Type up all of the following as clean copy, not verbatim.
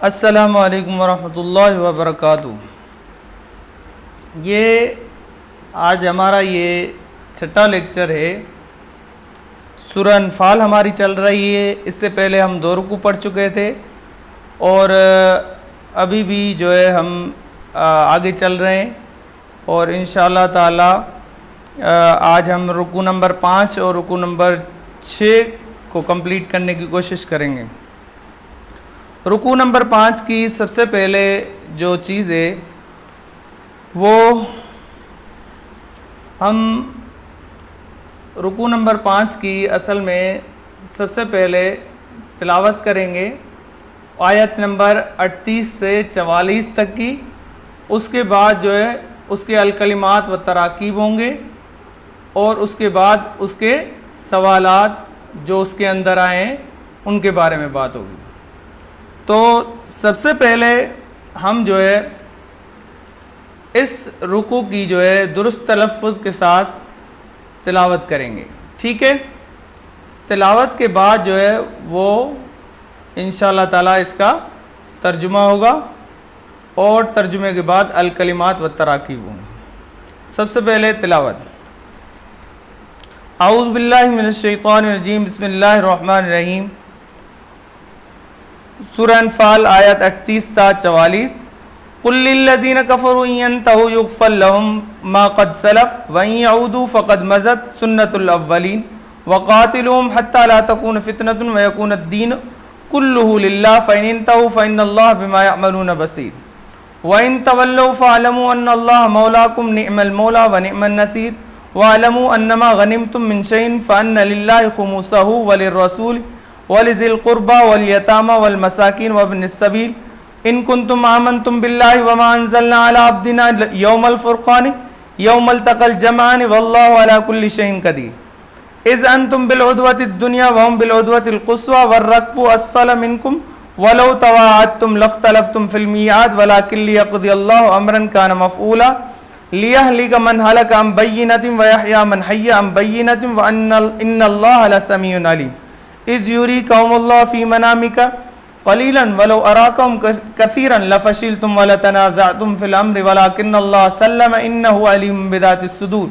السلام علیکم ورحمۃ اللہ وبرکاتہ۔ یہ آج ہمارا یہ چھٹا لیکچر ہے۔ سورہ انفال ہماری چل رہی ہے۔ اس سے پہلے ہم 2 رکوع پڑھ چکے تھے اور ابھی بھی جو ہے ہم آگے چل رہے ہیں، اور انشاءاللہ تعالی آج ہم رکوع نمبر 5 اور رکوع نمبر 6 کو کمپلیٹ کرنے کی کوشش کریں گے۔ رکوع نمبر 5 کی سب سے پہلے جو چیز ہے وہ ہم رکوع نمبر 5 کی اصل میں سب سے پہلے تلاوت کریں گے آیت نمبر 38 سے 44 تک کی۔ اس کے بعد جو ہے اس کے الکلمات و تراکیب ہوں گے، اور اس کے بعد اس کے سوالات جو اس کے اندر آئے ہیں ان کے بارے میں بات ہوگی۔ تو سب سے پہلے ہم جو ہے اس رکوع کی جو ہے درست تلفظ کے ساتھ تلاوت کریں گے، ٹھیک ہے؟ تلاوت کے بعد جو ہے وہ انشاءاللہ تعالی اس کا ترجمہ ہوگا، اور ترجمے کے بعد الکلمات و تراکیب ہوں گے۔ سب سے پہلے تلاوت۔ اعوذ باللہ من الشیطان الرجیم، بسم اللہ الرحمن الرحیم۔ سورہ انفال آیت 38 تا 44۔ قل للذین کفروا ان ینتہوا یغفر لهم ما قد سلف وان یعودوا فقد مضت سنت الاولین وقاتلوهم حتى لا تکون فتنة ویکون الدین کلہ للہ فإن انتہوا فإن اللہ بما یعملون بصیر وإن تولوا فاعلموا ان اللہ مولاکم نعم المولا ونعم النصیر واعلموا انما غنمتم من شیء فان للہ خمسہ وللرسول وَلِذِي الْقُرْبَى وَالْيَتَامَى وَالْمَسَاكِينِ وَابْنِ السَّبِيلِ إِن كُنتُمْ آمَنْتُمْ بِاللَّهِ وَمَا أَنزَلْنَا عَلَى عَبْدِنَا يَوْمَ الْفُرْقَانِ يَوْمَ الْتَقَى الْجَمْعَانِ وَاللَّهُ عَلَى كُلِّ شَيْءٍ قَدِيرٌ إِذْ أَنْتُمْ بِالْعُدْوَةِ الدُّنْيَا وَهُمْ بِالْعُدْوَةِ الْقُصْوَى وَالرَّكْبُ أَسْفَلَ مِنْكُمْ وَلَوْ تَوَاعَدتُّمْ لَاخْتَلَفْتُمْ فِي الْمِيعَادِ وَلَكِنْ لِيَقْضِيَ اللَّهُ أَمْرًا كَانَ مَفْعُولًا لِيَهْلِكَ مَنْ هَلَكَ عَنْ بَيِّنَةٍ وَيَحْيَىٰ مَنْ حَيَّ عَنْ بَيِّنَةٍ وَإِنَّ اللَّهَ لَسَمِيعٌ عَلِيمٌ اذ یریکہم اللہ فی منامک قلیلا ولو اراکہم کثیرا لفشلتم ولتنازعتم فی الامر ولکن اللہ سلم انہ علیم بذات الصدور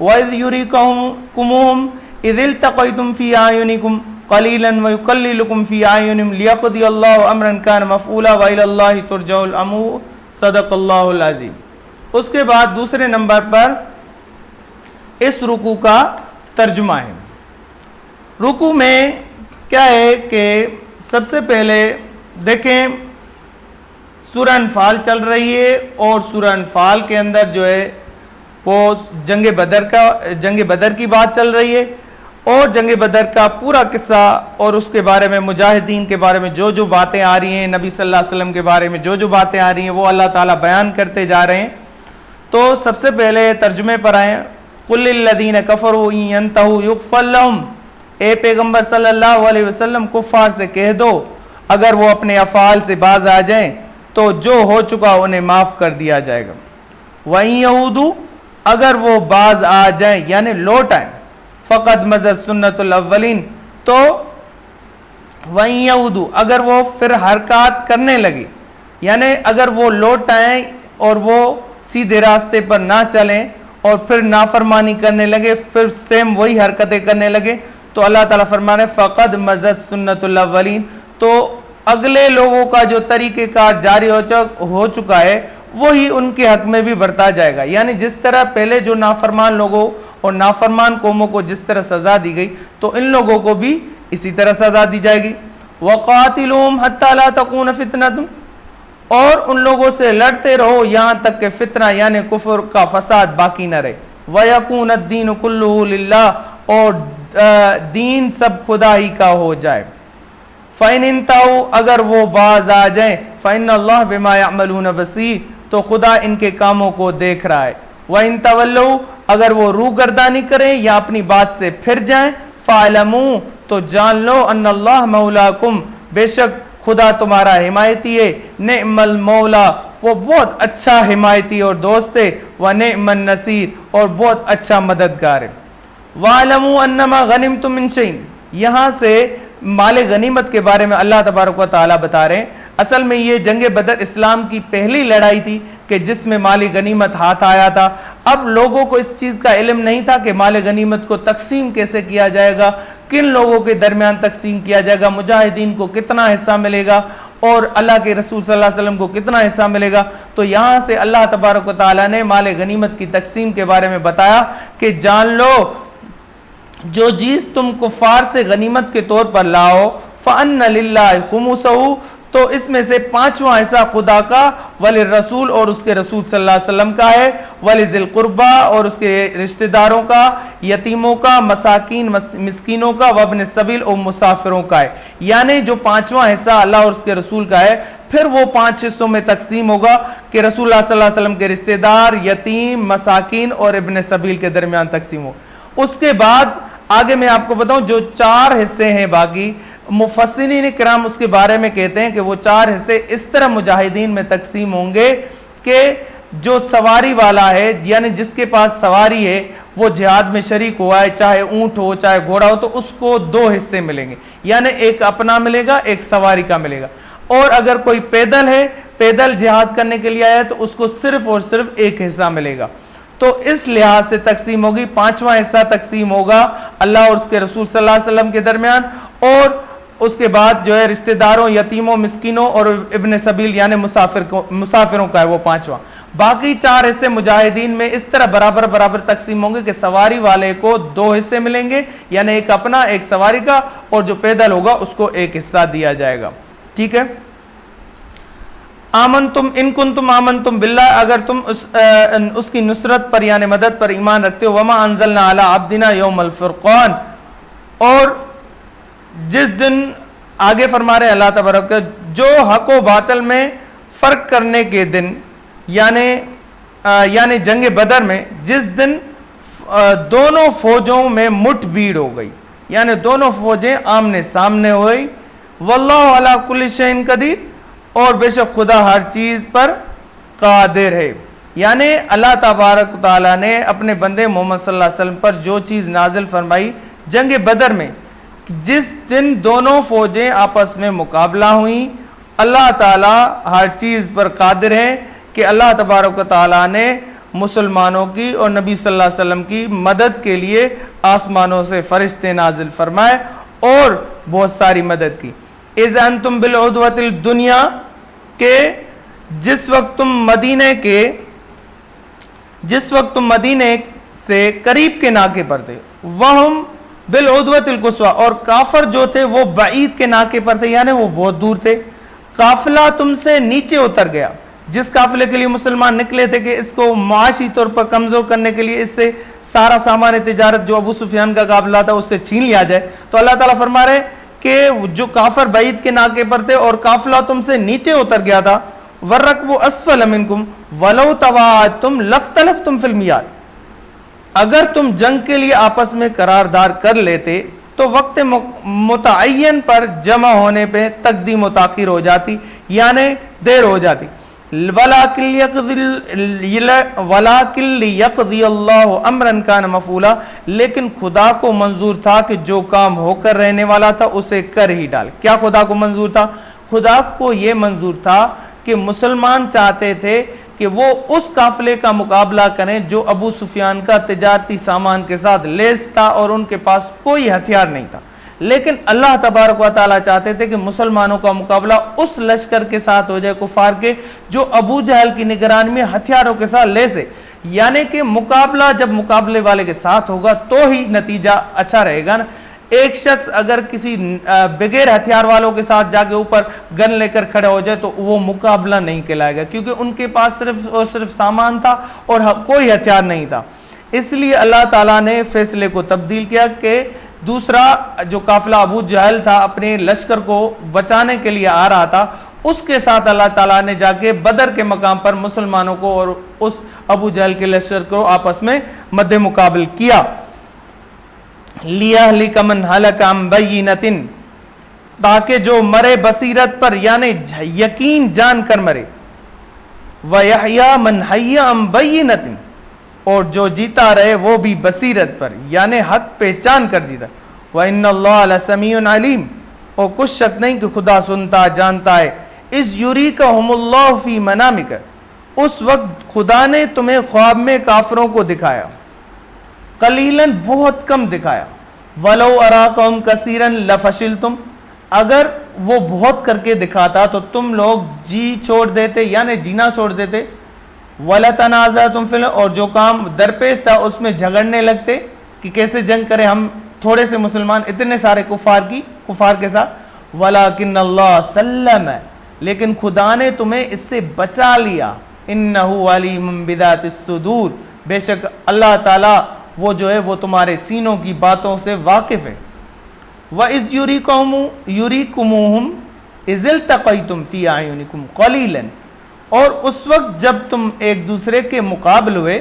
واذ یریکہم اذ التقیتم فی اعینکم قلیلا ویقللکم فی اعینہم لیقضی اللہ امرا کان مفعولا والی اللہ ترجع الامور صدق اللہ العظیم۔ اس کے بعد دوسرے نمبر پر اس رکوع کا ترجمہ ہے۔ رکوع میں کیا ہے کہ سب سے پہلے دیکھیں سورہ انفال چل رہی ہے، اور سورہ انفال کے اندر جو ہے وہ جنگ بدر کی بات چل رہی ہے، اور جنگ بدر کا پورا قصہ اور اس کے بارے میں مجاہدین کے بارے میں جو باتیں آ رہی ہیں، نبی صلی اللہ علیہ وسلم کے بارے میں جو باتیں آ رہی ہیں وہ اللہ تعالیٰ بیان کرتے جا رہے ہیں۔ تو سب سے پہلے ترجمے پر آئیں۔ قل للذین کفروا ان ینتہوا یغفر لهم، اے پیغمبر صلی اللہ علیہ وسلم کفار سے کہہ دو اگر وہ اپنے افعال سے باز آ جائیں تو جو ہو چکا انہیں معاف کر دیا جائے گا۔ وَإِن يَعُودُوا، اگر وہ باز آ جائیں یعنی لوٹ آئیں، فقد مضت سنت الاولین، تو وَإِن يَعُودُوا اگر وہ پھر حرکات کرنے لگے، یعنی اگر وہ لوٹ آئیں اور وہ سیدھے راستے پر نہ چلیں اور پھر نافرمانی کرنے لگے، پھر سیم وہی حرکتیں کرنے لگے، تو اللہ تعالیٰ فرمانے فقد مضت سنت الاولین، تو اگلے لوگوں کا جو طریقہ کار جاری ہو چکا ہے وہی ان کے حق میں بھی برتا جائے گا۔ یعنی جس طرح پہلے جو نافرمان لوگوں اور نافرمان قوموں کو جس طرح سزا دی گئی تو ان لوگوں کو بھی اسی طرح سزا دی جائے گی۔ وَقَاتِلُوهُمْ حَتَّى لَا تَكُونَ فِتْنَةٌ، اور ان لوگوں سے لڑتے رہو یہاں تک کہ فتنہ یعنی کفر کا فساد باقی نہ رہے۔ وَيَكُونَ الدِّينُ كُلُّهُ لِلَّهِ، اور دین سب خدا ہی کا ہو جائے۔ فَإِنِ انْتَهُوا، اگر وہ باز آ جائیں، فَإِنَّ اللَّهَ بِمَا يَعْمَلُونَ بَصِيرٌ، تو خدا ان کے کاموں کو دیکھ رہا ہے۔ وَإِن تَوَلَّوْا، اگر وہ روگردانی کریں یا اپنی بات سے پھر جائیں، فَاعْلَمُوا، تو جان لو، أَنَّ اللَّهَ مَوْلَاكُمْ، بے شک خدا تمہارا حمایتی ہے، نعم المولا، وہ بہت اچھا حمایتی اور دوست ہے، وَنِعْمَ النَّصِيرُ، اور بہت اچھا مددگار ہے۔ وَاعْلَمُوا أَنَّمَا غَنِمْتُم مِّن شَيْءٍ، یہاں سے مال غنیمت کے بارے میں اللہ تبارک و تعالیٰ بتا رہے ہیں۔ اصل میں یہ جنگ بدر اسلام کی پہلی لڑائی تھی کہ جس میں مال غنیمت ہاتھ آیا تھا. اب لوگوں کو اس چیز کا علم نہیں تھا کہ مال غنیمت کو تقسیم کیسے کیا جائے گا, کن لوگوں کے درمیان تقسیم کیا جائے گا, مجاہدین کو کتنا حصہ ملے گا اور اللہ کے رسول صلی اللہ علیہ وسلم کو کتنا حصہ ملے گا. تو یہاں سے اللہ تبارک و تعالیٰ نے مال غنیمت کی تقسیم کے بارے میں بتایا کہ جان لو جو چیز تم کفار سے غنیمت کے طور پر لاؤ فَأَنَّ لِلَّهِ خُمُسَهُ, تو اس میں سے 5واں حصہ خدا کا, وَلِلرَّسُولِ اور اس کے رسول صلی اللہ علیہ وسلم کا ہے, وَلِذِي الْقُرْبَى اور اس کے رشتہ داروں کا, یتیموں کا, مساکین مسکینوں کا, وابن السبیل اور مسافروں کا ہے. یعنی جو 5واں حصہ اللہ اور اس کے رسول کا ہے, پھر وہ 5 حصوں میں تقسیم ہوگا کہ رسول اللہ صلی اللہ علیہ وسلم کے رشتہ دار, یتیم, مساکین اور ابن سبیل کے درمیان تقسیم ہو. اس کے بعد آگے میں آپ کو بتاؤں جو 4 حصے ہیں باقی, مفسرین کرام اس کے بارے میں کہتے ہیں کہ وہ 4 حصے اس طرح مجاہدین میں تقسیم ہوں گے کہ جو سواری والا ہے, یعنی جس کے پاس سواری ہے, وہ جہاد میں شریک ہوا ہے, چاہے اونٹ ہو چاہے گھوڑا ہو, تو اس کو 2 حصے ملیں گے, یعنی ایک اپنا ملے گا, ایک سواری کا ملے گا. اور اگر کوئی پیدل ہے, پیدل جہاد کرنے کے لیے آیا ہے, تو اس کو صرف اور صرف ایک حصہ ملے گا. تو اس لحاظ سے تقسیم ہوگی. 5واں حصہ تقسیم ہوگا اللہ اور اس کے رسول صلی اللہ علیہ وسلم کے درمیان, اور اس کے بعد جو ہے رشتہ داروں, یتیموں, مسکینوں اور ابن سبیل یعنی مسافروں کا ہے وہ 5واں. باقی 4 حصے مجاہدین میں اس طرح برابر برابر تقسیم ہوں گے کہ سواری والے کو 2 حصے ملیں گے, یعنی ایک اپنا ایک سواری کا, اور جو پیدل ہوگا اس کو ایک حصہ دیا جائے گا. ٹھیک ہے. آمنتم ان کنتم آمنتم باللہ, اگر تم اس کی نصرت پر یعنی مدد پر ایمان رکھتے ہو, وما انزلنا علی عبدنا یوم الفرقان, اور جس دن آگے فرما رہے اللہ تبارک جو حق و باطل میں فرق کرنے کے دن, یعنی جنگ بدر میں جس دن دونوں فوجوں میں مٹ بھیڑ ہو گئی, یعنی دونوں فوجیں آمنے سامنے ہوئی. واللہ علی کل شیء قدیر, اور بے شک خدا ہر چیز پر قادر ہے. یعنی اللہ تبارک تعالیٰ نے اپنے بندے محمد صلی اللہ علیہ وسلم پر جو چیز نازل فرمائی جنگ بدر میں, جس دن دونوں فوجیں آپس میں مقابلہ ہوئیں, اللہ تعالیٰ ہر چیز پر قادر ہے کہ اللہ تبارک تعالیٰ نے مسلمانوں کی اور نبی صلی اللہ علیہ وسلم کی مدد کے لیے آسمانوں سے فرشتے نازل فرمائے اور بہت ساری مدد کی. اذ انتم بالعدوۃ الدنیا, کہ جس وقت تم مدینے سے قریب کے ناکے پر تھے, وہم بالعدوۃ القصویٰ, اور کافر جو تھے وہ بعید کے ناکے پر تھے, یعنی وہ بہت دور تھے. قافلہ تم سے نیچے اتر گیا, جس قافلے کے لیے مسلمان نکلے تھے کہ اس کو معاشی طور پر کمزور کرنے کے لیے اس سے سارا سامان تجارت جو ابو سفیان کا قافلہ تھا اس سے چھین لیا جائے, تو اللہ تعالیٰ فرما رہے کہ جو کافر بعید کے ناکے پر تھے اور قافلہ تم سے نیچے اتر گیا تھا, وَالرَّكْبُ أَسْفَلَ مِنْكُمْ وَلَوْ تَوَاعَدْتُمْ لَاخْتَلَفْتُمْ فِي الْمِيعَادِ, اگر تم جنگ کے لیے آپس میں قرارداد کر لیتے تو وقت متعین پر جمع ہونے پہ تقدیم و تاخیر ہو جاتی, یعنی دیر ہو جاتی. وَلَكِنْ لِيَقْضِيَ اللَّهُ أَمْرًا كَانَ مَفْعُولًا, لیکن خدا کو منظور تھا کہ جو کام ہو کر رہنے والا تھا اسے کر ہی ڈال. کیا خدا کو منظور تھا؟ خدا کو یہ منظور تھا کہ مسلمان چاہتے تھے کہ وہ اس قافلے کا مقابلہ کریں جو ابو سفیان کا تجارتی سامان کے ساتھ لیس تھا اور ان کے پاس کوئی ہتھیار نہیں تھا, لیکن اللہ تبارک و تعالیٰ چاہتے تھے کہ مسلمانوں کا مقابلہ اس لشکر کے ساتھ ہو جائے کفار کے جو ابو جہل کی نگرانی میں ہتھیاروں کے ساتھ لیس ہے. یعنی کہ مقابلہ جب مقابلے والے کے ساتھ ہوگا تو ہی نتیجہ اچھا رہے گا نا. ایک شخص اگر کسی بغیر ہتھیار والوں کے ساتھ جا کے اوپر گن لے کر کھڑے ہو جائے تو وہ مقابلہ نہیں کہلائے گا, کیونکہ ان کے پاس صرف اور صرف سامان تھا اور کوئی ہتھیار نہیں تھا. اس لیے اللہ تعالیٰ نے فیصلے کو تبدیل کیا کہ دوسرا جو قافلہ ابو جہل تھا اپنے لشکر کو بچانے کے لیے آ رہا تھا, اس کے ساتھ اللہ تعالیٰ نے جا کے بدر کے مقام پر مسلمانوں کو اور اس ابو جہل کے لشکر کو آپس میں مد مقابل کیا. لِيَهْلِكَ مَنْ هَلَكَ عَنْ بَيِّنَةٍ, تاکہ جو مرے بصیرت پر یعنی یقین جان کر مرے, وَيَحْيَا مَنْ حَيَّ عَنْ بَيِّنَةٍ, اور جو جیتا رہے وہ بھی بصیرت پر یعنی حق پہچان کر جیتا. وَإِنَّ اللَّهَ لَسَمِيعٌ عَلِيمٌ, اور کچھ شک نہیں کہ خدا سنتا جانتا ہے. اذ یریکہم اللہ فی منامک، اس وقت خدا نے تمہیں خواب میں کافروں کو دکھایا، قلیلاً بہت کم دکھایا، ولو اراکہم کثیراً لفشلتم، اگر وہ بہت کر کے دکھاتا تو تم لوگ جی چھوڑ دیتے، یعنی جینا چھوڑ دیتے، وَلَتَنَازَعْتُمْ فِي الْأَمْرِ، اور جو کام درپیش تھا اس میں جھگڑنے لگتے کہ کیسے جنگ کرے ہم تھوڑے سے مسلمان اتنے سارے کفار کے ساتھ، وَلَكِنَّ اللَّهَ سَلَّمَ، لیکن خدا نے تمہیں اس سے بچا لیا، إِنَّهُ عَلِيمٌ بِذَاتِ الصُّدُورِ، بے شک اللہ تعالیٰ وہ جو ہے وہ تمہارے سینوں کی باتوں سے واقف ہے۔ وَإِذْ يُرِيكُمُوهُمْ إِذِ الْتَقَيْتُمْ فِي أَعْيُنِكُمْ قَلِيلًا، اور اس وقت جب تم ایک دوسرے کے مقابل ہوئے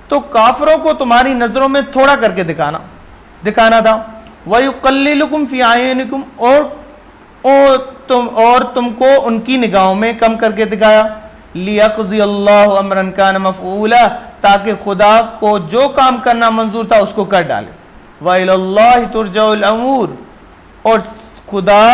تو کافروں کو تمہاری نظروں میں تھوڑا کر کے دکھانا تھا، وَيُقَلِّلُكُمْ فِي أَعْيُنِكُمْ، اور تم کو ان کی نگاہوں میں کم کر کے دکھایا، لِيَقْضِيَ اللَّهُ أَمْرًا كَانَ مَفْعُولًا، تاکہ خدا کو جو کام کرنا منظور تھا اس کو کر ڈالے، وَإِلَى اللَّهِ تُرْجَعُ الْأُمُورُ، اور خدا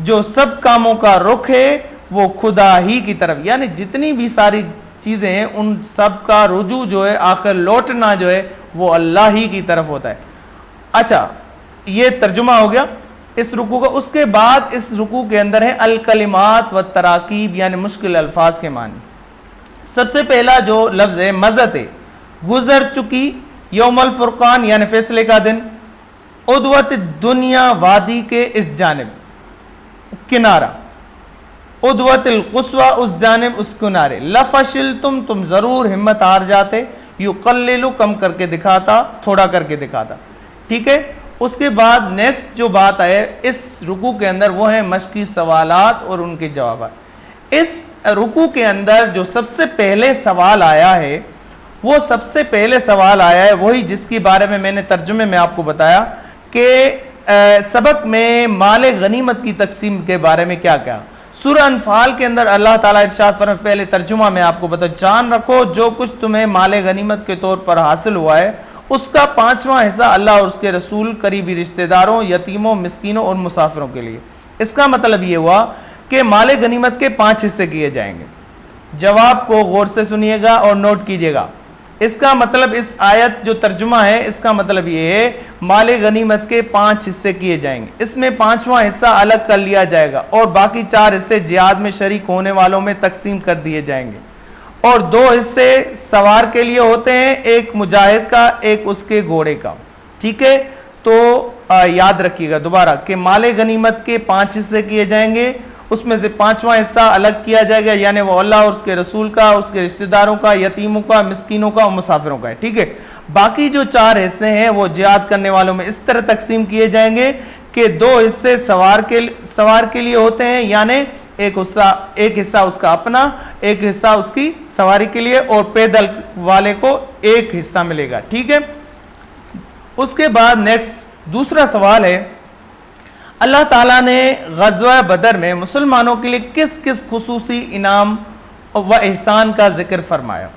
جو سب کاموں کا رخ ہے وہ خدا ہی کی طرف، یعنی جتنی بھی ساری چیزیں ہیں ان سب کا رجوع جو ہے، آخر لوٹنا جو ہے وہ اللہ ہی کی طرف ہوتا ہے۔ اچھا یہ ترجمہ ہو گیا اس رکوع کا۔ اس کے بعد اس رکوع کے اندر ہے الکلمات والتراکیب، یعنی مشکل الفاظ کے معنی۔ سب سے پہلا جو لفظ ہے مضت ہے، گزر چکی، یوم الفرقان یعنی فیصلے کا دن، عدوت دنیا وادی کے اس جانب کنارہ، عدوت القصوى اس جانب اس کنارے، لفشلتم تم ضرور ہمت ہار جاتے، یقلل کم کر کے دکھاتا، تھوڑا کر کے دکھاتا، ٹھیک ہے۔ اس کے بعد نیکسٹ جو بات ہے اس رکوع کے اندر وہ ہیں مشقی سوالات اور ان کے جوابات۔ اس رکوع کے اندر جو سب سے پہلے سوال آیا ہے وہ سب سے پہلے سوال آیا ہے وہی جس کے بارے میں نے ترجمے میں آپ کو بتایا کہ سبق میں مال غنیمت کی تقسیم کے بارے میں کیا کیا۔ سورہ انفال کے اندر اللہ تعالیٰ ارشاد فرماتے، پہلے ترجمہ میں آپ کو بتا، جان رکھو جو کچھ تمہیں مال غنیمت کے طور پر حاصل ہوا ہے اس کا 5واں حصہ اللہ اور اس کے رسول، قریبی رشتہ داروں، یتیموں، مسکینوں اور مسافروں کے لیے۔ اس کا مطلب یہ ہوا کہ مال غنیمت کے 5 حصے کیے جائیں گے۔ جواب کو غور سے سنیے گا اور نوٹ کیجئے گا۔ اس کا مطلب اس آیت جو ترجمہ ہے اس کا مطلب یہ ہے مال غنیمت کے 5 حصے کیے جائیں گے، اس میں 5واں حصہ الگ کر لیا جائے گا اور باقی 4 حصے جہاد میں شریک ہونے والوں میں تقسیم کر دیے جائیں گے، اور 2 حصے سوار کے لیے ہوتے ہیں، ایک مجاہد کا ایک اس کے گھوڑے کا، ٹھیک ہے۔ تو یاد رکھیے گا دوبارہ کہ مال غنیمت کے 5 حصے کیے جائیں گے، اس میں سے 5واں حصہ الگ کیا جائے گا، یعنی وہ اللہ اور اس کے رسول کا، اس کے رشتہ داروں کا، یتیموں کا، مسکینوں کا اور مسافروں کا ہے، ٹھیک ہے۔ باقی جو 4 حصے ہیں وہ جہاد کرنے والوں میں اس طرح تقسیم کیے جائیں گے کہ 2 حصے سوار کے لیے ہوتے ہیں، یعنی ایک حصہ اس کا اپنا، ایک حصہ اس کی سواری کے لیے، اور پیدل والے کو ایک حصہ ملے گا، ٹھیک ہے۔ اس کے بعد نیکسٹ دوسرا سوال ہے، اللہ تعالیٰ نے غزوہ بدر میں مسلمانوں کے لیے کس کس خصوصی انعام و احسان کا ذکر فرمایا؟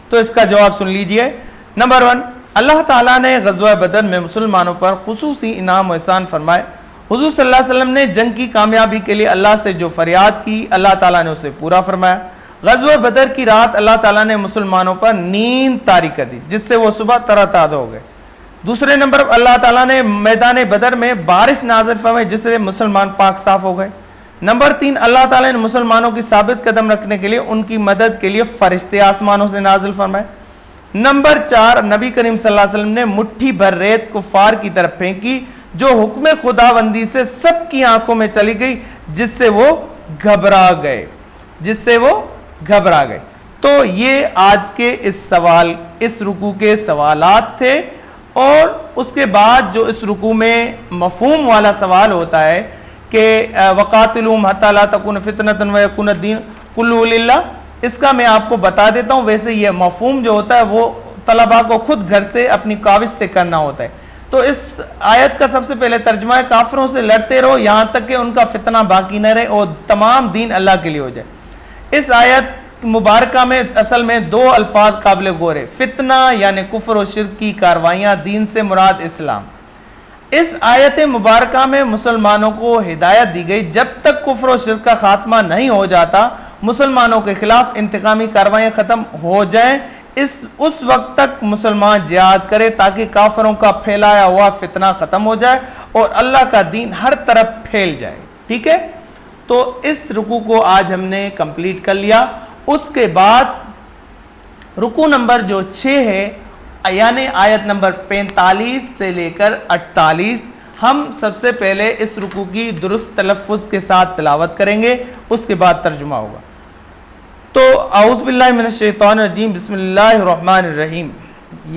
تو اس کا جواب سن لیجئے۔ نمبر 1، اللہ تعالیٰ نے غزوہ بدر میں مسلمانوں پر خصوصی انعام و احسان فرمائے۔ حضور صلی اللہ علیہ وسلم نے جنگ کی کامیابی کے لیے اللہ سے جو فریاد کی اللہ تعالیٰ نے اسے پورا فرمایا۔ غزوہ بدر کی رات اللہ تعالیٰ نے مسلمانوں پر نیند طاری کر دی جس سے وہ صبح تر و تازہ ہو گئے۔ دوسرے نمبر پر اللہ تعالیٰ نے میدان بدر میں بارش نازل فرمائی جس سے مسلمان پاک صاف ہو گئے۔ نمبر 3، اللہ تعالیٰ نے مسلمانوں کی ثابت قدم رکھنے کے لیے ان کی مدد کے لیے فرشتے آسمانوں سے نازل فرمائے۔ نمبر 4، نبی کریم صلی اللہ علیہ وسلم نے مٹھی بھر ریت کفار کی طرف پھینکی جو حکم خداوندی سے سب کی آنکھوں میں چلی گئی جس سے وہ گھبرا گئے۔ تو یہ آج کے اس رکوع کے سوالات تھے، اور اس کے بعد جو اس رکوع میں مفہوم والا سوال ہوتا ہے کہ وَقَاتِلُوهُمْ حَتَّى لَا تَكُونَ فِتْنَةٌ وَيَكُونَ الدِّينُ كُلُّهُ لِلَّهِ، اس کا میں آپ کو بتا دیتا ہوں۔ ویسے یہ مفہوم جو ہوتا ہے وہ طلباء کو خود گھر سے اپنی کاوش سے کرنا ہوتا ہے۔ تو اس آیت کا سب سے پہلے ترجمہ ہے کافروں سے لڑتے رہو یہاں تک کہ ان کا فتنہ باقی نہ رہے اور تمام دین اللہ کے لیے ہو جائے۔ اس آیت مبارکہ میں اصل میں 2 الفاظ قابل غور ہے، فتنہ یعنی کفر و شرک کی کاروائیاں، دین سے مراد اسلام۔ اس آیت مبارکہ میں مسلمانوں کو ہدایت دی گئی جب تک کفر و شرک کا خاتمہ نہیں ہو جاتا، مسلمانوں کے خلاف انتقامی کاروائیاں ختم ہو جائیں، اس وقت تک مسلمان جہاد کرے تاکہ کافروں کا پھیلایا ہوا فتنہ ختم ہو جائے اور اللہ کا دین ہر طرف پھیل جائے. ٹھیک ہے، تو اس رکوع کو آج ہم نے کمپلیٹ کر لیا. اس کے بعد رکوع نمبر جو 6 ہے، یعنی آیت نمبر 45 سے لے کر 48، ہم سب سے پہلے اس رکوع کی درست تلفظ کے ساتھ تلاوت کریں گے، اس کے بعد ترجمہ ہوگا. تو اعوذ باللہ من الشیطان الرجیم، بسم اللہ الرحمن الرحیم.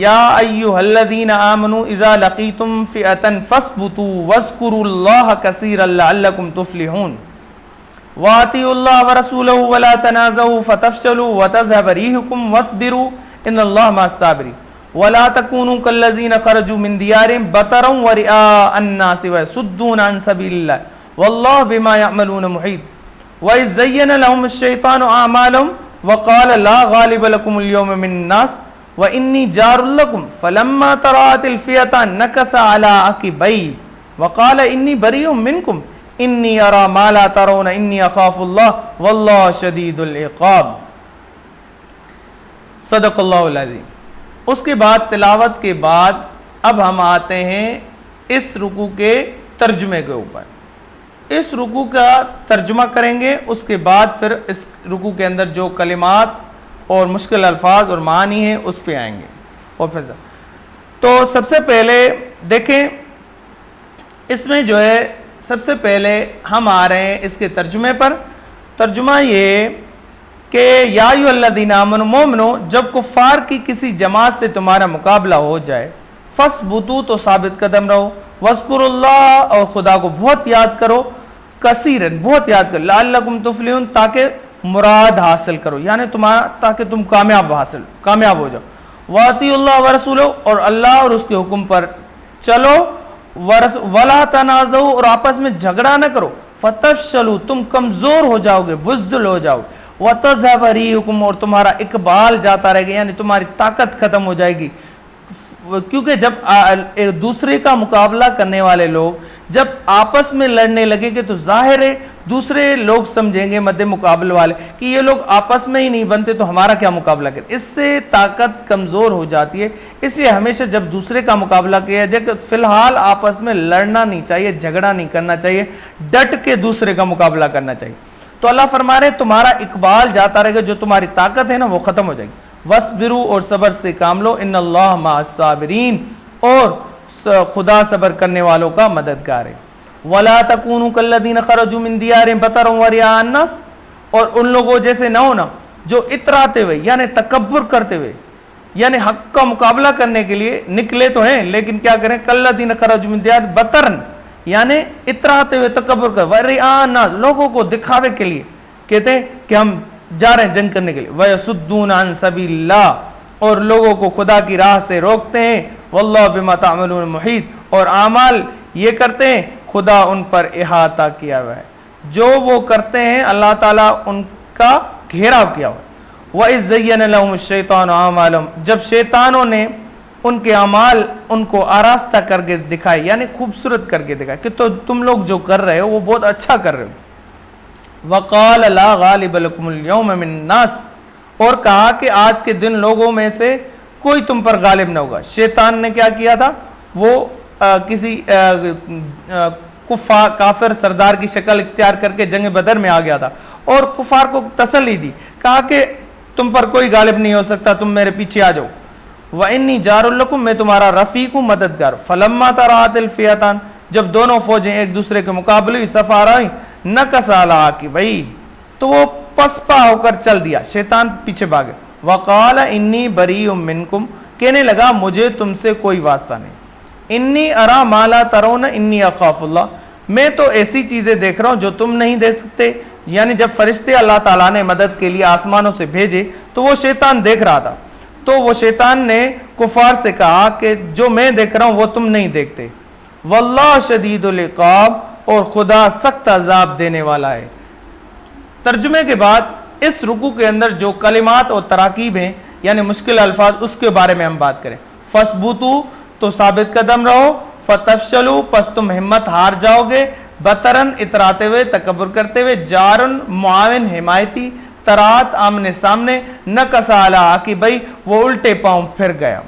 یا ایھا الذین آمنوا اذا لقیتم فئۃ فاثبتوا واذکروا اللہ کثیرا لعلکم تفلحون. وَأَطِیعُوا اللَّهَ وَرَسُولَهُ وَلَا تَنَازَعُوا فَتَفْشَلُوا وَتَذْهَبَ رِیحُکُمْ وَاصْبِرُوا إِنَّ اللَّهَ مَعَ الصَّابِرِینَ. وَلَا تَکُونُوا كَالَّذِینَ خَرَجُوا مِنْ دِیَارِهِمْ بَطَرًا وَرِئَاءَ النَّاسِ وَیَصُدُّونَ عَنْ سَبِیلِ اللَّهِ وَاللَّهُ بِمَا يَعْمَلُونَ مُحِیطٌ. وَإِذْ زَيَّنَ لَهُمُ الشَّیطَانُ أَعْمَالَهُمْ وَقَالَ لَا غَالِبَ لَکُمُ الْیَوْمَ مِنَ النَّاسِ وَإِنِّی جَارٌ لَکُمْ فَلَمَّا تَرَأَتِ الْفِئَتَانِ نَکَصَ عَلَىٰ عَقِبَیْهِ وَقَالَ إِنِّی بَرِیءٌ مِنکُمْ انی ارا ما لا ترون انی اخاف اللہ واللہ شدید العقاب. صدق اللہ العظیم. اس کے بعد تلاوت کے بعد اب ہم آتے ہیں اس رکوع کے ترجمے کے اوپر. اس رکوع کا ترجمہ کریں گے، اس کے بعد پھر اس رکوع کے اندر جو کلمات اور مشکل الفاظ اور معنی ہیں اس پہ آئیں گے. اور پھر تو سب سے پہلے دیکھیں، اس میں جو ہے سب سے پہلے ہم آ رہے ہیں اس کے ترجمے پر. ترجمہ یہ کہ یا ایھا الذین آمنوا، مومنو جب کفار کی کسی جماعت سے تمہارا مقابلہ ہو جائے، فاثبتوا تو ثابت قدم رہو، واذکروا اللہ اور خدا کو بہت یاد کرو، کثیرن بہت یاد کرو، لعلکم تفلحون تاکہ مراد حاصل کرو، یعنی تمہارا تاکہ تم کامیاب ہو جاؤ. واطیعوا اللہ ورسولہ اور اللہ اور اس کے حکم پر چلو، ولا تنازعوا اور آپس میں جھگڑا نہ کرو، فتفشلوا تم کمزور ہو جاؤ گے، بزدل ہو جاؤ گے، وتذهب ريحكم اور تمہارا اقبال جاتا رہے گا، یعنی تمہاری طاقت ختم ہو جائے گی. کیونکہ جب ایک دوسرے کا مقابلہ کرنے والے لوگ جب آپس میں لڑنے لگے گے تو ظاہر ہے دوسرے لوگ سمجھیں گے مد مقابل والے کہ یہ لوگ آپس میں ہی نہیں بنتے تو ہمارا کیا مقابلہ کریں. اس سے طاقت کمزور ہو جاتی ہے. اس لیے ہمیشہ جب دوسرے کا مقابلہ کیا جائے فی الحال آپس میں لڑنا نہیں چاہیے، جھگڑا نہیں کرنا چاہیے، ڈٹ کے دوسرے کا مقابلہ کرنا چاہیے. تو اللہ فرما رہے تمہارا اقبال جاتا رہے گا، جو تمہاری طاقت ہے نا وہ ختم ہو جائے گی. وَاصْبِرُوا اور صبر سے کام لو، ان اللہ مع الصابرین اور خدا صبر کرنے والوں کا مددگار ہے. وَلَا تَكُونُوا كَالَّذِينَ خَرَجُوا مِنْ دِيَارِهِمْ بَطَرًا وَرِئَاءَ النَّاسِ اور ان لوگوں جیسے نہ ہونا جو اتراتے ہوئے یعنی تکبر کرتے ہوئے یعنی حق کا مقابلہ کرنے کے لیے نکلے تو ہیں لیکن کیا کریں، كَالَّذِينَ خَرَجُوا مِنْ دِيَارِهِمْ بَطَرًا یعنی اتراتے ہوئے تکبر کر، وَرِئَاءَ النَّاسِ لوگوں کو دکھاوے کے لیے کہتے ہیں کہ ہم جا رہے ہیں جنگ کرنے کے لیے، وَيَصُدُّونَ عَنْ سَبِيلِ اللَّهِ اور لوگوں کو خدا کی راہ سے روکتے ہیں، وَاللَّهُ بِمَا تَعْمَلُونَ مُحِيطٌ اور اعمال یہ کرتے ہیں خدا ان پر احاطہ کیا ہوا ہے، جو وہ کرتے ہیں اللہ تعالیٰ ان کا گھیراؤ کیا ہوا ہے. وَإِذْ زَيَّنَ لَهُمُ الشَّيْطَانُ أَعْمَالَهُمْ جب شیطانوں نے ان کے اعمال ان کو آراستہ کر کے دکھائے یعنی خوبصورت کر کے دکھائے کہ تو تم لوگ جو کر رہے ہو وہ بہت اچھا کر رہے ہو. وَقَالَ لَا غَالِبَ لَكُمُ الْيَوْمَ مِنَ النَّاسِ اور کہا کہ آج کے دن لوگوں میں سے کوئی تم پر غالب نہ ہوگا. شیطان نے کیا کیا تھا، وہ کسی کافر سردار کی شکل اختیار کر کے جنگ بدر میں آ گیا تھا اور کفار کو تسلی دی، کہا کہ تم پر کوئی غالب نہیں ہو سکتا، تم میرے پیچھے آ جاؤ. وَإِنِّی جَارٌ لَکُم میں تمہارا رفیق ہوں، مددگار. فَلَمَّا تَرَأَتِ الْفِئَتَانِ جب دونوں فوجیں ایک دوسرے کے مقابلے ہوئی، صف آ رہی، نَکَصَ عَلَىٰ عَقِبَیْہِ تو وہ پسپا ہو کر چل دیا، شیطان پیچھے بھاگے. وَقَالَ إِنِّی بَرِیءٌ مِّنکُم کہنے لگا مجھے تم سے کوئی واسطہ نہیں. انی ارا ما لا ترون انی اخاف اللہ میں تو ایسی چیزیں دیکھ رہا ہوں جو تم نہیں دیکھ سکتے. یعنی جب فرشتے اللہ تعالیٰ نے مدد کے لیے آسمانوں سے بھیجے تو وہ شیطان دیکھ رہا تھا، تو وہ شیطان نے کفار سے کہا کہ جو میں دیکھ رہا ہوں وہ تم نہیں دیکھتے. واللہ شدید العقاب اور خدا سخت عذاب دینے والا ہے. ترجمے کے بعد اس رکوع کے اندر جو کلمات اور تراکیب ہیں یعنی مشکل الفاظ اس کے بارے میں ہم بات کریں. فَاثْبُتُوا تو ثابت قدم رہو، فتفشلوا پس تم ہمت ہار جاؤ گے، بطرن اتراتے ہوئے، تکبر کرتے ہوئے، جارن معاون حمایتی، ترات آمنے سامنے، نکس علی کہ بھئی وہ الٹے پاؤں پھر گیا.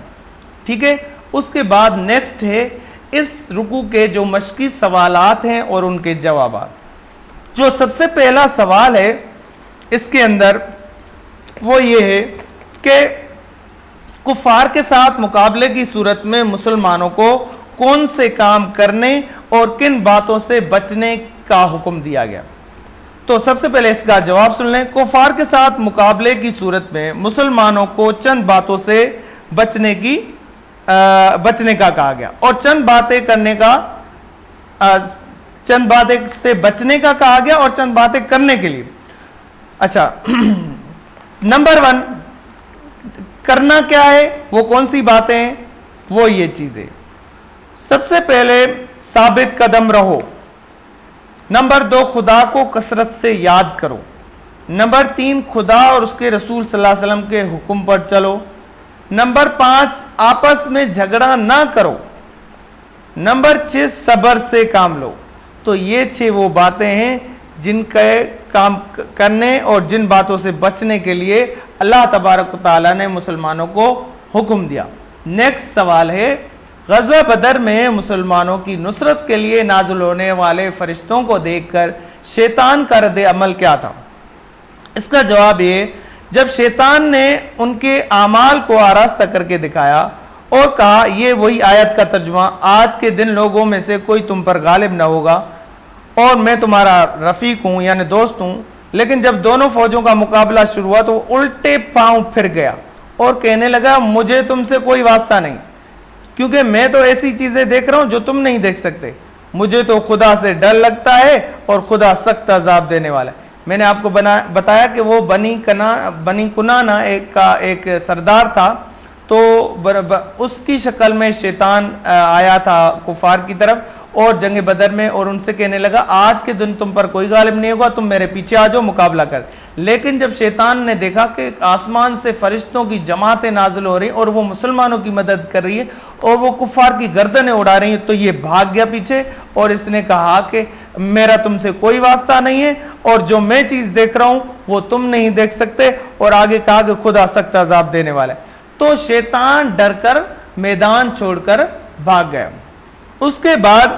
ٹھیک ہے. اس کے بعد نیکسٹ ہے اس رکوع کے جو مشقی سوالات ہیں اور ان کے جوابات. جو سب سے پہلا سوال ہے اس کے اندر وہ یہ ہے کہ کفار کے ساتھ مقابلے کی صورت میں مسلمانوں کو کون سے کام کرنے اور کن باتوں سے بچنے کا حکم دیا گیا. تو سب سے پہلے اس کا جواب سن لیں. کفار کے ساتھ مقابلے کی صورت میں مسلمانوں کو چند باتوں سے بچنے کا کہا گیا اور چند باتیں سے بچنے کا کہا گیا اور چند باتیں کرنے کے لیے. اچھا نمبر 1 کرنا کیا ہے، وہ کون سی باتیں ہیں، وہ یہ چیزیں. سب سے پہلے ثابت قدم رہو. نمبر 2 خدا کو کثرت سے یاد کرو. نمبر 3 خدا اور اس کے رسول صلی اللہ علیہ وسلم کے حکم پر چلو. نمبر 5 آپس میں جھگڑا نہ کرو. نمبر 6 صبر سے کام لو. تو یہ 6 وہ باتیں ہیں جن کے کام کرنے اور جن باتوں سے بچنے کے لیے اللہ تبارک و تعالیٰ نے مسلمانوں کو حکم دیا. نیکسٹ سوال ہے غزوہ بدر میں مسلمانوں کی نصرت کے لیے نازل ہونے والے فرشتوں کو دیکھ کر شیطان کا رد عمل کیا تھا. اس کا جواب یہ جب شیطان نے ان کے اعمال کو آراستہ کر کے دکھایا اور کہا یہ وہی آیت کا ترجمہ، آج کے دن لوگوں میں سے کوئی تم پر غالب نہ ہوگا اور میں تمہارا رفیق ہوں یعنی دوست ہوں. لیکن جب دونوں فوجوں کا مقابلہ شروع ہوا تو وہ الٹے پاؤں پھر گیا اور کہنے لگا مجھے تم سے کوئی واسطہ نہیں، کیونکہ میں تو ایسی چیزیں دیکھ رہا ہوں جو تم نہیں دیکھ سکتے. مجھے تو خدا سے ڈر لگتا ہے اور خدا سخت عذاب دینے والا ہے. میں نے آپ کو بتایا کہ وہ بنی کنانہ کا ایک سردار تھا، تو اس کی شکل میں شیطان آیا تھا کفار کی طرف اور جنگ بدر میں، اور ان سے کہنے لگا آج کے دن تم پر کوئی غالب نہیں ہوگا، تم میرے پیچھے آ جاؤ مقابلہ کر. لیکن جب شیطان نے دیکھا کہ آسمان سے فرشتوں کی جماعتیں نازل ہو رہی اور وہ مسلمانوں کی مدد کر رہی ہے اور وہ کفار کی گردنیں اڑا رہی ہیں، تو یہ بھاگ گیا پیچھے اور اس نے کہا کہ میرا تم سے کوئی واسطہ نہیں ہے اور جو میں چیز دیکھ رہا ہوں وہ تم نہیں دیکھ سکتے، اور آگے کہا کہ خدا سخت عذاب دینے والا ہے. تو شیطان ڈر کر میدان چھوڑ کر بھاگ گیا. اس کے بعد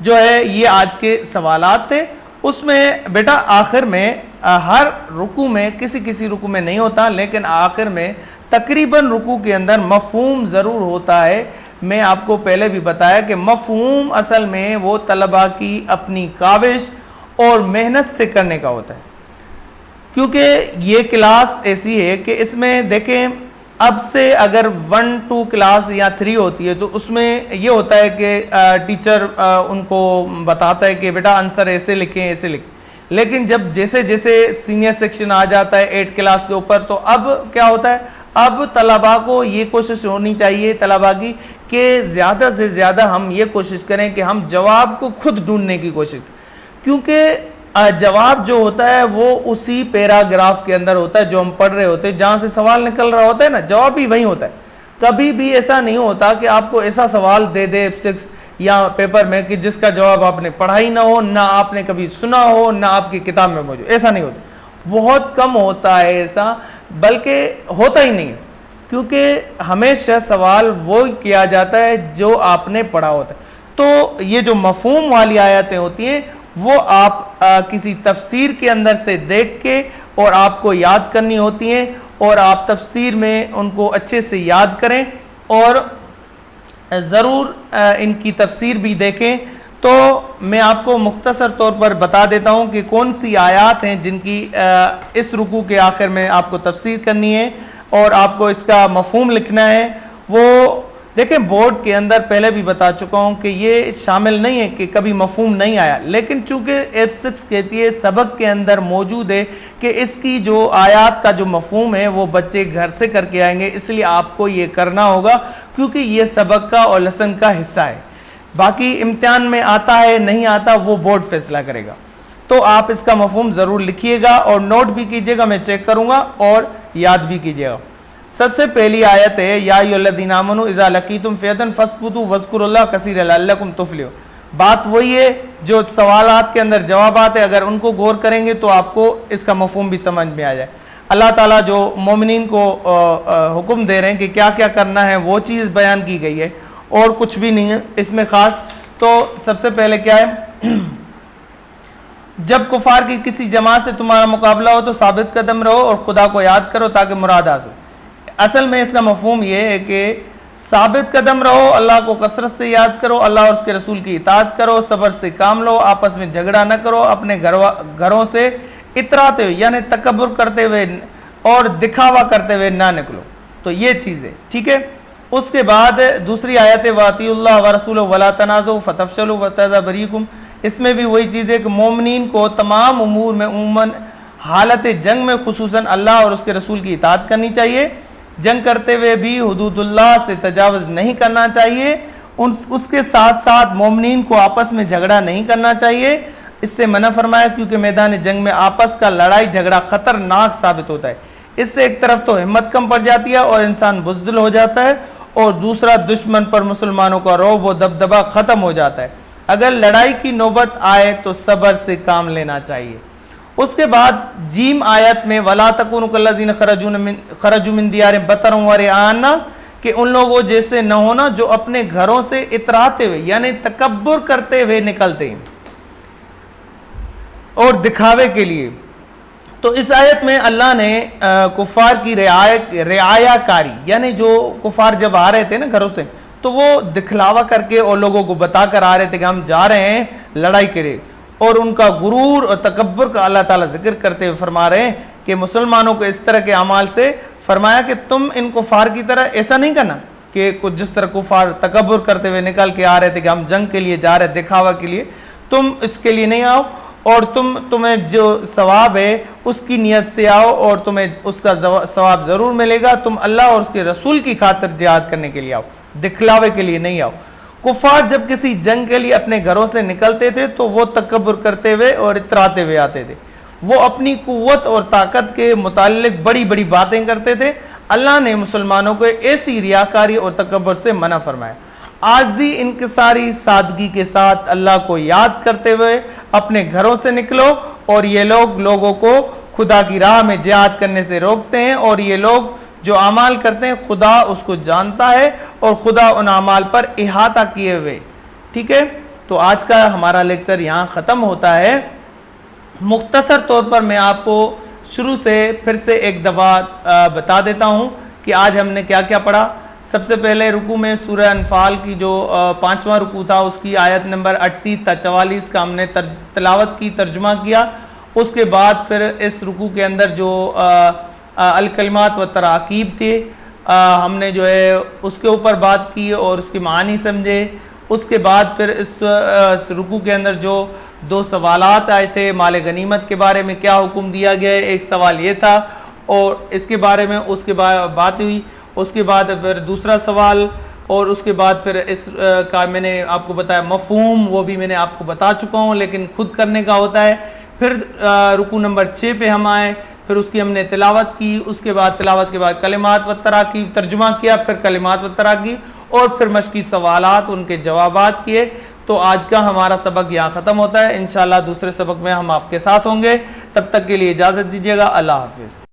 جو ہے یہ آج کے سوالات تھے. اس میں بیٹا آخر میں ہر رکوع میں کسی رکوع میں نہیں ہوتا، لیکن آخر میں تقریباً رکوع کے اندر مفہوم ضرور ہوتا ہے. میں آپ کو پہلے بھی بتایا کہ مفہوم اصل میں وہ طلبہ کی اپنی کاوش اور محنت سے کرنے کا ہوتا ہے، کیونکہ یہ کلاس ایسی ہے کہ اس میں دیکھیں اب سے اگر 1-2 کلاس یا 3 ہوتی ہے تو اس میں یہ ہوتا ہے کہ ٹیچر ان کو بتاتا ہے کہ بیٹا آنسر ایسے لکھیں ایسے لکھیں. لیکن جب جیسے سینئر سیکشن آ جاتا ہے 8 کلاس کے اوپر، تو اب کیا ہوتا ہے، اب طلباء کو یہ کوشش ہونی چاہیے طلباء کی کہ زیادہ سے زیادہ ہم یہ کوشش کریں کہ ہم جواب کو خود ڈھونڈنے کی کوشش کریں، کیونکہ جواب جو ہوتا ہے وہ اسی پیراگراف کے اندر ہوتا ہے جو ہم پڑھ رہے ہوتے ہیں، جہاں سے سوال نکل رہا ہوتا ہے نا، جواب بھی وہی ہوتا ہے. کبھی بھی ایسا نہیں ہوتا کہ آپ کو ایسا سوال دے دے 6 یا پیپر میں کہ جس کا جواب آپ نے پڑھا ہی نہ ہو، نہ آپ نے کبھی سنا ہو، نہ آپ کی کتاب میں موجود. ایسا نہیں ہوتا، بہت کم ہوتا ہے ایسا، بلکہ ہوتا ہی نہیں ہے، کیونکہ ہمیشہ سوال وہ کیا جاتا ہے جو آپ نے پڑھا ہوتا ہے. تو یہ جو مفہوم والی آیتیں ہوتی ہیں وہ آپ کسی تفسیر کے اندر سے دیکھ کے اور آپ کو یاد کرنی ہوتی ہیں، اور آپ تفسیر میں ان کو اچھے سے یاد کریں اور ضرور ان کی تفسیر بھی دیکھیں. تو میں آپ کو مختصر طور پر بتا دیتا ہوں کہ کون سی آیات ہیں جن کی اس رکوع کے آخر میں آپ کو تفسیر کرنی ہے اور آپ کو اس کا مفہوم لکھنا ہے. وہ دیکھیں بورڈ کے اندر پہلے بھی بتا چکا ہوں کہ یہ شامل نہیں ہے کہ کبھی مفہوم نہیں آیا، لیکن چونکہ F6 کہتی ہے سبق کے اندر موجود ہے کہ اس کی جو آیات کا جو مفہوم ہے وہ بچے گھر سے کر کے آئیں گے، اس لیے آپ کو یہ کرنا ہوگا کیونکہ یہ سبق کا اور لیسن کا حصہ ہے. باقی امتحان میں آتا ہے نہیں آتا وہ بورڈ فیصلہ کرے گا. تو آپ اس کا مفہوم ضرور لکھیے گا اور نوٹ بھی کیجیے گا، میں چیک کروں گا اور یاد بھی کیجیے گا. سب سے پہلی آیت ہے یا ایھا الذین آمنوا اذا لقیتم فئۃ فاثبتوا واذکروا اللہ کثیرا لعلکم تفلحون. بات وہی ہے جو سوالات کے اندر جوابات ہے، اگر ان کو غور کریں گے تو آپ کو اس کا مفہوم بھی سمجھ میں آ جائے. اللہ تعالیٰ جو مومنین کو حکم دے رہے ہیں کہ کیا کیا کرنا ہے وہ چیز بیان کی گئی ہے اور کچھ بھی نہیں ہے اس میں خاص. تو سب سے پہلے کیا ہے، جب کفار کی کسی جماعت سے تمہارا مقابلہ ہو تو ثابت قدم رہو اور خدا کو یاد کرو تاکہ مراد حاصل. اصل میں اس کا مفہوم یہ ہے کہ ثابت قدم رہو، اللہ کو کثرت سے یاد کرو، اللہ اور اس کے رسول کی اطاعت کرو، صبر سے کام لو، آپس میں جھگڑا نہ کرو، اپنے گھروں سے اتراتے ہوئے یعنی تکبر کرتے ہوئے اور دکھاوا کرتے ہوئے نہ نکلو. تو یہ چیز ہے، ٹھیک ہے. اس کے بعد دوسری آیت ہے وَأَطِیعُوا اللَّهَ وَرَسُولَهُ وَلَا تَنَازَعُوا فَتَفْشَلُوا وَتَذْهَبَ رِیحُکُم. اس میں بھی وہی چیز ہے کہ مومنین کو تمام امور میں عموماً حالت جنگ میں خصوصاً اللہ اور اس کے رسول کی اطاعت کرنی چاہیے. جنگ کرتے ہوئے بھی حدود اللہ سے تجاوز نہیں کرنا چاہیے. اس کے ساتھ ساتھ مومنین کو آپس میں جھگڑا نہیں کرنا چاہیے. اس سے منع فرمایا کیونکہ میدان جنگ میں آپس کا لڑائی جھگڑا خطرناک ثابت ہوتا ہے. اس سے ایک طرف تو ہمت کم پڑ جاتی ہے اور انسان بزدل ہو جاتا ہے، اور دوسرا دشمن پر مسلمانوں کا رعب و دبدبہ ختم ہو جاتا ہے. اگر لڑائی کی نوبت آئے تو صبر سے کام لینا چاہیے. اس کے بعد جیم آیت میں وَلَا تَكُونُوا كَالَّذِينَ خَرَجُوا مِن دِيَارِهِمْ بَطَرًا وَرِئَاءَ النَّاسِ کہ ان لوگوں جیسے نہ ہونا جو اپنے گھروں سے اتراتے ہوئے یعنی تکبر کرتے ہوئے نکلتے ہیں اور دکھاوے کے لیے. تو اس آیت میں اللہ نے کفار کی رعایا کاری یعنی جو کفار جب آ رہے تھے نا گھروں سے تو وہ دکھلاوا کر کے اور لوگوں کو بتا کر آ رہے تھے کہ ہم جا رہے ہیں لڑائی کے لیے، اور ان کا غرور اور تکبر کا اللہ تعالیٰ ذکر کرتے ہوئے فرما رہے ہیں کہ مسلمانوں کو اس طرح کے اعمال سے فرمایا کہ تم ان کفار کی طرح ایسا نہیں کرنا کہ جس طرح کفار تکبر کرتے ہوئے نکل کے آ رہے تھے کہ ہم جنگ کے لیے جا رہے دکھاوا کے لیے، تم اس کے لیے نہیں آؤ اور تمہیں جو ثواب ہے اس کی نیت سے آؤ اور تمہیں اس کا ثواب ضرور ملے گا. تم اللہ اور اس کے رسول کی خاطر جہاد کرنے کے لیے آؤ، دکھلاوے کے لیے نہیں آؤ. کفار جب کسی جنگ کے لیے اپنے گھروں سے نکلتے تھے تو وہ تکبر کرتے ہوئے اور اتراتے ہوئے آتے تھے. وہ اپنی قوت اور طاقت کے متعلق بڑی بڑی باتیں کرتے تھے. اللہ نے مسلمانوں کو ایسی ریاکاری اور تکبر سے منع فرمایا. عاجزی انکساری سادگی کے ساتھ اللہ کو یاد کرتے ہوئے اپنے گھروں سے نکلو، اور یہ لوگ لوگوں کو خدا کی راہ میں جہاد کرنے سے روکتے ہیں، اور یہ لوگ جو اعمال کرتے ہیں خدا اس کو جانتا ہے اور خدا ان اعمال پر احاطہ کیے ہوئے. ٹھیک ہے، تو آج کا ہمارا لیکچر یہاں ختم ہوتا ہے. مختصر طور پر میں آپ کو شروع سے پھر سے ایک دفعہ بتا دیتا ہوں کہ آج ہم نے کیا کیا پڑھا. سب سے پہلے رکوع میں سورہ انفال کی جو 5واں رکوع تھا اس کی آیت نمبر 38 تا 44 کا ہم نے تلاوت کی، ترجمہ کیا. اس کے بعد پھر اس رکوع کے اندر جو الکلمات و تراکیب تھے ہم نے جو ہے اس کے اوپر بات کی اور اس کی معانی سمجھے. اس کے بعد پھر اس رکوع کے اندر جو 2 سوالات آئے تھے مال غنیمت کے بارے میں کیا حکم دیا گیا ہے، ایک سوال یہ تھا اور اس کے بارے میں اس کے بات ہوئی. اس کے بعد پھر دوسرا سوال اور اس کے بعد پھر اس کا میں نے آپ کو بتایا مفہوم، وہ بھی میں نے آپ کو بتا چکا ہوں لیکن خود کرنے کا ہوتا ہے. پھر رکوع نمبر 6 پہ ہم آئے، پھر اس کی ہم نے تلاوت کی. اس کے بعد تلاوت کے بعد کلمات و تراکیب ترجمہ کیا، پھر کلمات و تراکیب اور پھر مشقی سوالات ان کے جوابات کیے. تو آج کا ہمارا سبق یہاں ختم ہوتا ہے. انشاءاللہ دوسرے سبق میں ہم آپ کے ساتھ ہوں گے. تب تک کے لیے اجازت دیجیے گا. اللہ حافظ.